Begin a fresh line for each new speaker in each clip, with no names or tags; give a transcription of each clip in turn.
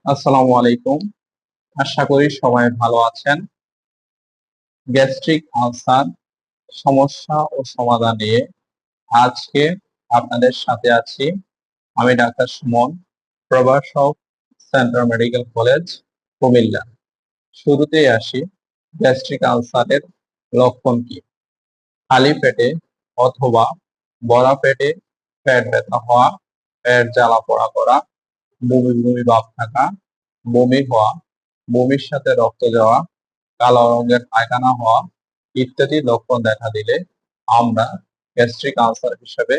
আসসালামু আলাইকুম। আশা করি সবাই ভালো আছেন। গ্যাস্ট্রিক আলসার সমস্যা ও সমাধান নিয়ে আজকে আপনাদের সাথে আছি আমি ডাক্তার সুমন, প্রভাষক, সেন্ট্রাল মেডিকেল কলেজ, কুমিল্লা। শুরুতেই আসি, গ্যাস্ট্রিক আলসারের লক্ষণ কি? খালি পেটে অথবা ভরা পেটে পেট ব্যথা হওয়া, পেট জ্বালা পোড়া করা, বমি বমি ভাব থাকা, বমি হওয়া, বমির সাথে রক্ত যাওয়া, কালো রঙের পায়খানা হওয়া ইত্যাদি লক্ষণ দেখা দিলে আমরা গ্যাস্ট্রিক আলসার হিসেবে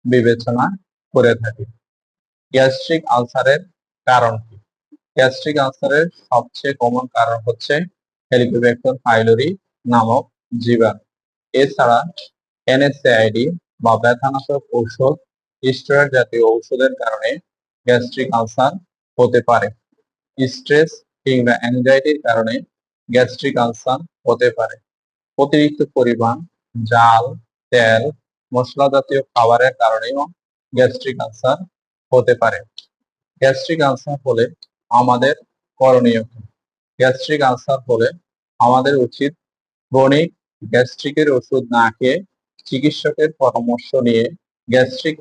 বিবেচনা করে থাকি। গ্যাস্ট্রিক আলসারের কারণ কি? গ্যাস্ট্রিক আলসারের সবচেয়ে কমন কারণ হচ্ছে হেলিকোব্যাক্টার পাইলোরি নামক জীবাণু। এছাড়া এনএসএআইডি বা ব্যথানাশক ঔষধ, স্টেরয়েড জাতীয় ঔষধের কারণে গ্যাস্ট্রিক আলসার হতে পারে। স্ট্রেস কিংবা অ্যাংজাইটির কারণে গ্যাস্ট্রিক আলসার হতে পারে। অতিরিক্ত পরিমাণ জাল, তেল, মশলা জাতীয় খাবারের কারণেও গ্যাস্ট্রিক আলসার হতে পারে। গ্যাস্ট্রিক আলসার হলে আমাদের করণীয় কি? গ্যাস্ট্রিক আলসার হলে আমাদের উচিত ক্রনিক গ্যাস্ট্রিকের ওষুধ না খেয়ে চিকিৎসকের পরামর্শ নিয়ে গ্যাস্ট্রিক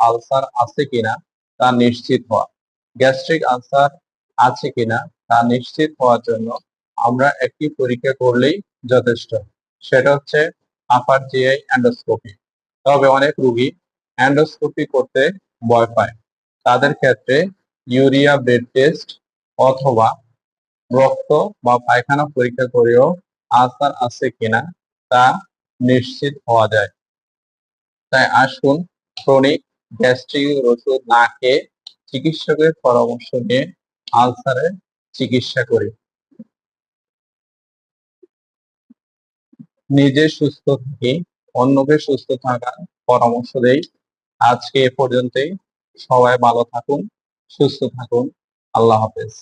আলসার আছে কিনা তা নিশ্চিত হওয়া। গ্যাস্ট্রিক আলসার আছে কিনা তা নিশ্চিত হওয়ার জন্য আমরা একটি পরীক্ষা করলেই যথেষ্ট। সেটা হচ্ছে আপার জিআই এন্ডোস্কোপি। তবে অনেক রোগী এন্ডোস্কোপি করতে ভয় পায়। তাদের ক্ষেত্রে ইউরিয়া ব্লাড টেস্ট অথবা রক্ত বা পায়খানা পরীক্ষা করেও আলসার আছে কিনা তা নিশ্চিত হওয়া যায়। তাই আসুন ক্রনিক গ্যাস্ট্রিকের ওষুধ না খেয়ে চিকিৎসকের পরামর্শ নিয়ে আলসারের চিকিৎসা করি। নিজে সুস্থ থাকি, অন্যকে সুস্থ থাকার পরামর্শ দেই। আজকে এ পর্যন্তই। সবাই ভালো থাকুন, সুস্থ থাকুন। আল্লাহ হাফেজ।